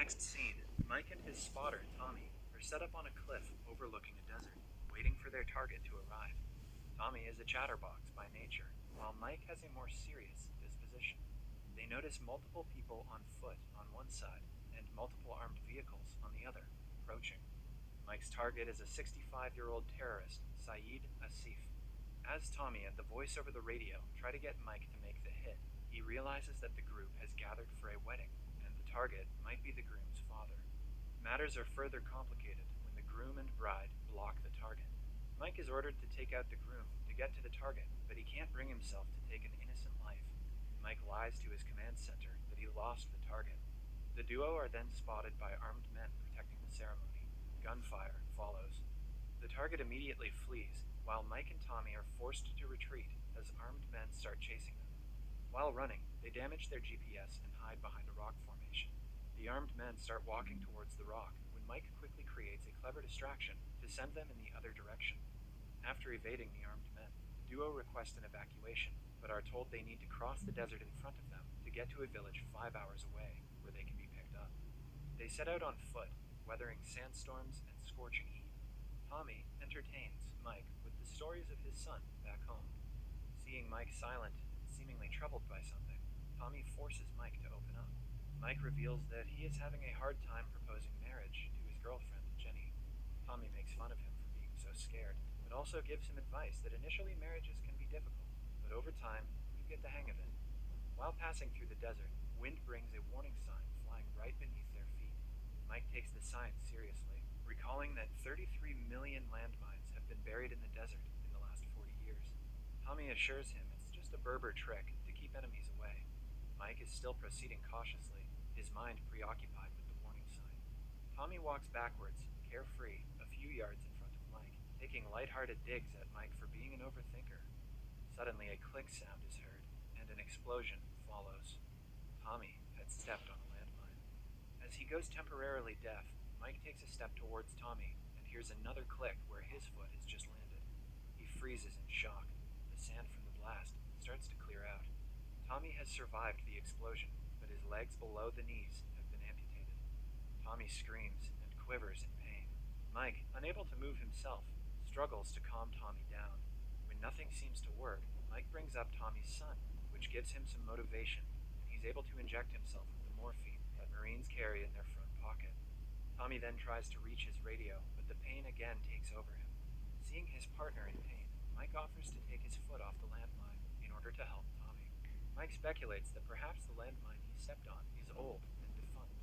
Next scene, Mike and his spotter, Tommy, are set up on a cliff overlooking a desert, waiting for their target to arrive. Tommy is a chatterbox by nature, while Mike has a more serious disposition. They notice multiple people on foot on one side and multiple armed vehicles on the other, approaching. Mike's target is a 65-year-old terrorist, Saeed Asif. As Tommy and the voice over the radio try to get Mike to make the hit, he realizes that the group has gathered for a wedding, and the target might be the groom's father. Matters are further complicated when the groom and bride block the target. Mike is ordered to take out the groom to get to the target, but he can't bring himself to take an innocent life. Mike lies to his command center that he lost the target. The duo are then spotted by armed men protecting the ceremony. Gunfire follows. The target immediately flees, while Mike and Tommy are forced to retreat as armed men start chasing them. While running, they damage their GPS and hide behind a rock formation. The armed men start walking towards the rock when Mike quickly creates a clever distraction to send them in the other direction. After evading the armed men, the duo request an evacuation, but are told they need to cross the desert in front of them to get to a village 5 hours away, where they can be picked up. They set out on foot, weathering sandstorms and scorching heat. Tommy entertains Mike with the stories of his son back home. Seeing Mike silent and seemingly troubled by something, Tommy forces Mike to open up. Mike reveals that he is having a hard time proposing marriage to his girlfriend, Jenny. Tommy makes fun of him for being so scared, but also gives him advice that initially marriages can be difficult, but over time, you get the hang of it. While passing through the desert, wind brings a warning sign flying right beneath their feet. Mike takes the sign seriously, recalling that 33 million landmines have been buried in the desert in the last 40 years. Tommy assures him it's just a Berber trick to keep enemies away. Mike is still proceeding cautiously, his mind preoccupied with the warning sign. Tommy walks backwards, carefree, a few yards in front of Mike, taking light-hearted digs at Mike for being an overthinker. Suddenly a click sound is heard, and an explosion follows. Tommy had stepped on a landmine. As he goes temporarily deaf, Mike takes a step towards Tommy and hears another click where his foot has just landed. He freezes in shock. The sand from the blast starts to clear out. Tommy has survived the explosion, but his legs below the knees have been amputated. Tommy screams and quivers in pain. Mike, unable to move himself, struggles to calm Tommy down. When nothing seems to work, Mike brings up Tommy's son, which gives him some motivation, and he's able to inject himself with the morphine that Marines carry in their front pocket. Tommy then tries to reach his radio, but the pain again takes over him. Seeing his partner in pain, Mike offers to take his foot off the landmine in order to help Tommy. Mike speculates that perhaps the landmine he stepped on is old and defunct.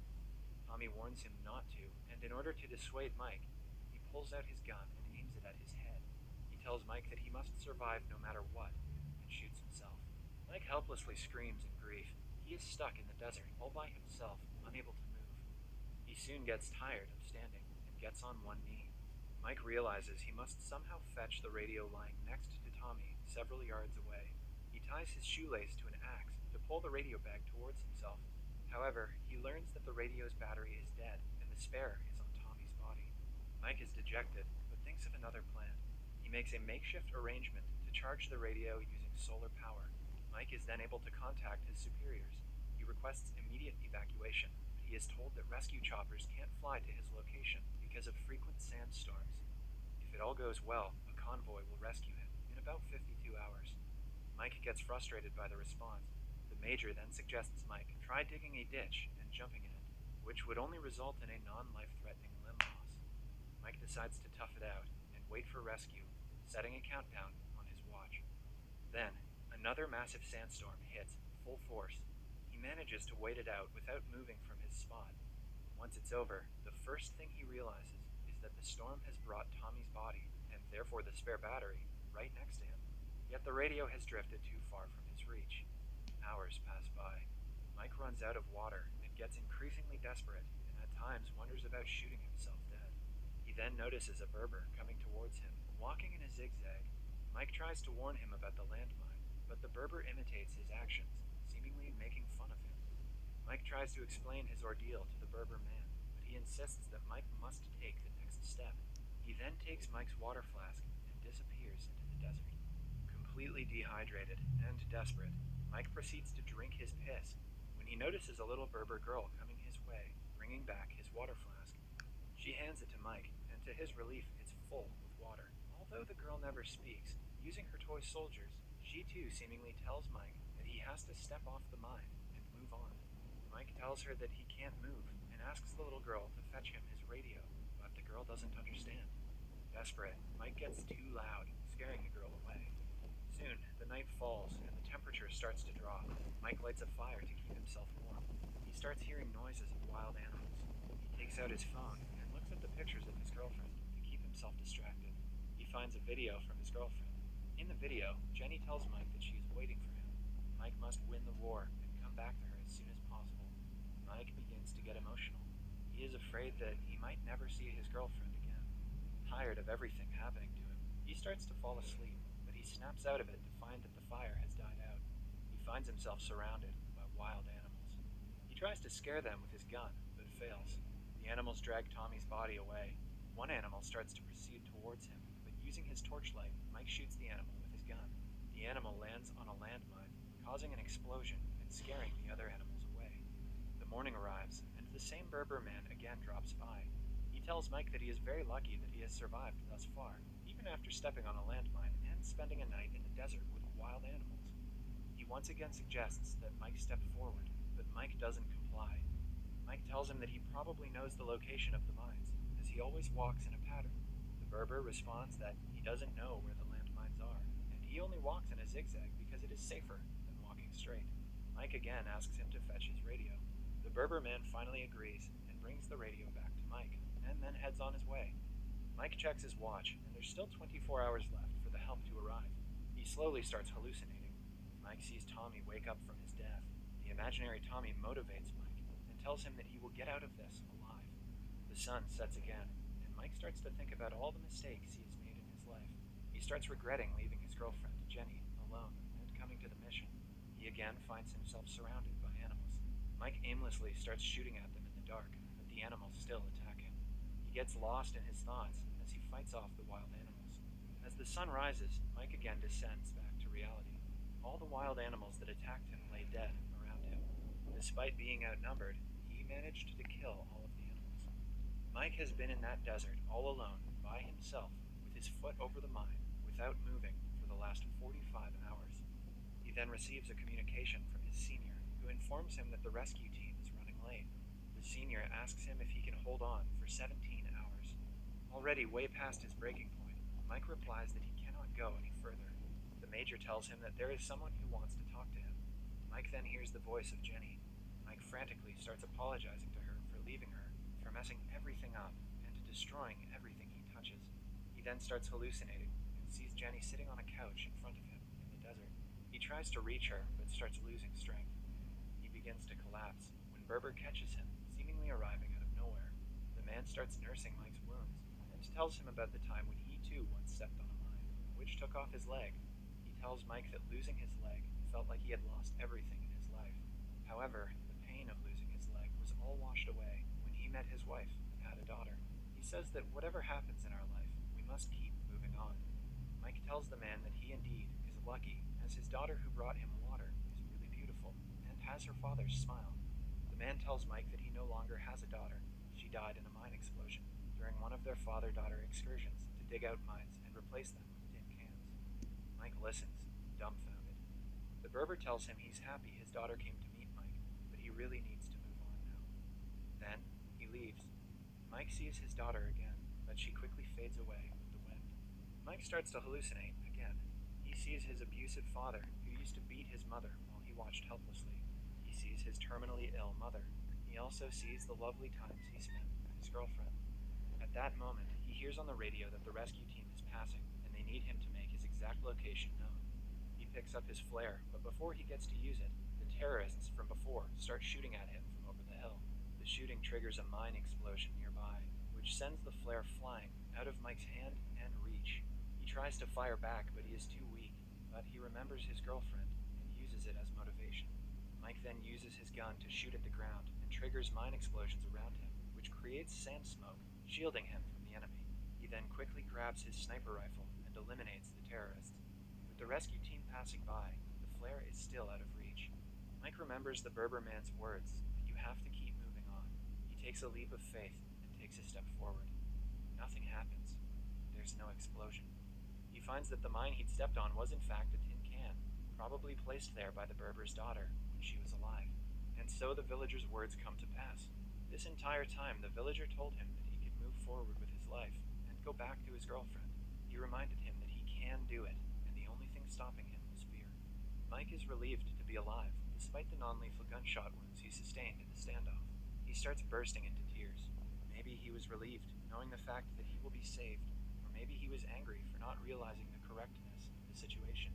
Tommy warns him not to, and in order to dissuade Mike, he pulls out his gun and aims it at his head. He tells Mike that he must survive no matter what, and shoots himself. Mike helplessly screams in grief. He is stuck in the desert, all by himself, unable to move. He soon gets tired of standing and gets on one knee. Mike realizes he must somehow fetch the radio lying next to Tommy several yards away. He ties his shoelace to an axe to pull the radio bag towards himself. However, he learns that the radio's battery is dead and the spare is on Tommy's body. Mike is dejected, but thinks of another plan. He makes a makeshift arrangement to charge the radio using solar power. Mike is then able to contact his superiors. He requests immediate evacuation, but he is told that rescue choppers can't fly to his location because of frequent sandstorms. If it all goes well, a convoy will rescue him in about 52 hours. Mike gets frustrated by the response. The major then suggests Mike try digging a ditch and jumping in it, which would only result in a non-life-threatening limb loss. Mike decides to tough it out and wait for rescue, setting a countdown on his watch. Then, another massive sandstorm hits full force. He manages to wait it out without moving from his spot. Once it's over, the first thing he realizes is that the storm has brought Tommy's body, and therefore the spare battery, right next to him. Yet the radio has drifted too far from his reach. Hours pass by. Mike runs out of water and gets increasingly desperate, and at times wonders about shooting himself dead. He then notices a Berber coming towards him, walking in a zigzag. Mike tries to warn him about the landmine, but the Berber imitates his actions, seemingly making fun of him. Mike tries to explain his ordeal to the Berber man, but he insists that Mike must take the next step. He then takes Mike's water flask and disappears into the desert. Completely dehydrated and desperate, Mike proceeds to drink his piss when he notices a little Berber girl coming his way, bringing back his water flask. She hands it to Mike, and to his relief, it's full with water. Although the girl never speaks, using her toy soldiers, she too seemingly tells Mike that he has to step off the mine and move on. Mike tells her that he can't move and asks the little girl to fetch him his radio, but the girl doesn't understand. Desperate, Mike gets too loud, scaring the girl away. Soon, the night falls and the temperature starts to drop. Mike lights a fire to keep himself warm. He starts hearing noises of wild animals. He takes out his phone and looks at the pictures of his girlfriend to keep himself distracted. He finds a video from his girlfriend. In the video, Jenny tells Mike that she is waiting for him. Mike must win the war and come back to her as soon as possible. Mike begins to get emotional. He is afraid that he might never see his girlfriend again. Tired of everything happening to him, he starts to fall asleep, but he snaps out of it to find that the fire has died out. He finds himself surrounded by wild animals. He tries to scare them with his gun, but fails. The animals drag Tommy's body away. One animal starts to proceed towards him, but using his torchlight, Mike shoots the animal with his gun. The animal lands on a landmine, causing an explosion and scaring the other animals away. The morning arrives, and the same Berber man again drops by. He tells Mike that he is very lucky that he has survived thus far, even after stepping on a landmine and spending a night in the desert with wild animals. He once again suggests that Mike step forward, but Mike doesn't comply. Mike tells him that he probably knows the location of the mines, as he always walks in a pattern. The Berber responds that he doesn't know where the landmines are, and he only walks in a zigzag because it is safer than walking straight. Mike again asks him to fetch his radio. The Berber man finally agrees and brings the radio back to Mike, and then heads on his way. Mike checks his watch, and there's still 24 hours left for the help to arrive. He slowly starts hallucinating. Mike sees Tommy wake up from his death. The imaginary Tommy motivates Mike and tells him that he will get out of this alive. The sun sets again, and Mike starts to think about all the mistakes he has made in his life. He starts regretting leaving his girlfriend, Jenny, alone and coming to the mission. He again finds himself surrounded by animals. Mike aimlessly starts shooting at them in the dark, but the animals still attack him. He gets lost in his thoughts as he fights off the wild animals. As the sun rises, Mike again descends back to reality. All the wild animals that attacked him lay dead around him. Despite being outnumbered, he managed to kill all of the animals. Mike has been in that desert all alone, by himself, with his foot over the mine, without moving, for the last 45 hours. He then receives a communication from his senior, who informs him that the rescue team is running late. The senior asks him if he can hold on for 17 hours. Already way past his breaking point, Mike replies that he cannot go any further. The major tells him that there is someone who wants to talk to him. Mike then hears the voice of Jenny. Mike frantically starts apologizing to her for leaving her, for messing everything up, and destroying everything he touches. He then starts hallucinating and sees Jenny sitting on a couch in front of him in the desert. He tries to reach her, but starts losing strength. He begins to collapse when Berber catches him, seemingly arriving out of nowhere. The man starts nursing Mike's wounds and tells him about the time when he too once stepped on a mine, which took off his leg. He tells Mike that losing his leg felt like he had lost everything in his life. However, the pain of losing his leg was all washed away when he met his wife and had a daughter. He says that whatever happens in our life, we must keep moving on. Mike tells the man that he indeed is lucky, as his daughter who brought him water is really beautiful and has her father's smile. The man tells Mike that he no longer has a daughter. She died in a mine explosion during one of their father-daughter excursions to dig out mines and replace them with tin cans. Mike listens, dumbfounded. The Berber tells him he's happy his daughter came to meet Mike, but he really needs to move on now. Then, he leaves. Mike sees his daughter again, but she quickly fades away with the wind. Mike starts to hallucinate again. He sees his abusive father, who used to beat his mother while he watched helplessly. He sees his terminally ill mother. He also sees the lovely times he spent with his girlfriend. At that moment, he hears on the radio that the rescue team is passing, and they need him to make his exact location known. He picks up his flare, but before he gets to use it, the terrorists from before start shooting at him from over the hill. The shooting triggers a mine explosion nearby, which sends the flare flying out of Mike's hand and reach. He tries to fire back, but he is too weak, but he remembers his girlfriend and uses it as motivation. Mike then uses his gun to shoot at the ground and triggers mine explosions around him, which creates sand smoke, shielding him from the enemy. He then quickly grabs his sniper rifle and eliminates the terrorists. With the rescue team passing by, the flare is still out of reach. Mike remembers the Berber man's words that you have to keep moving on. He takes a leap of faith and takes a step forward. Nothing happens. There's no explosion. He finds that the mine he'd stepped on was in fact a tin can, probably placed there by the Berber's daughter when she was alive. And so the villager's words come to pass. This entire time, the villager told him that he could move forward with his life and go back to his girlfriend. He reminded him that he can do it, and the only thing stopping him was fear. Mike is relieved to be alive, despite the non-lethal gunshot wounds he sustained in the standoff. He starts bursting into tears. Maybe he was relieved, knowing the fact that he will be saved, or maybe he was angry for not realizing the correctness of the situation.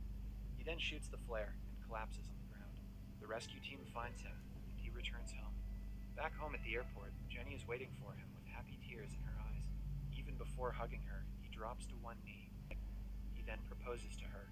He then shoots the flare and collapses on the ground. The rescue team finds him, and he returns home. Back home at the airport, Jenny is waiting for him with happy tears in her eyes. Even before hugging her, he drops to one knee. He then proposes to her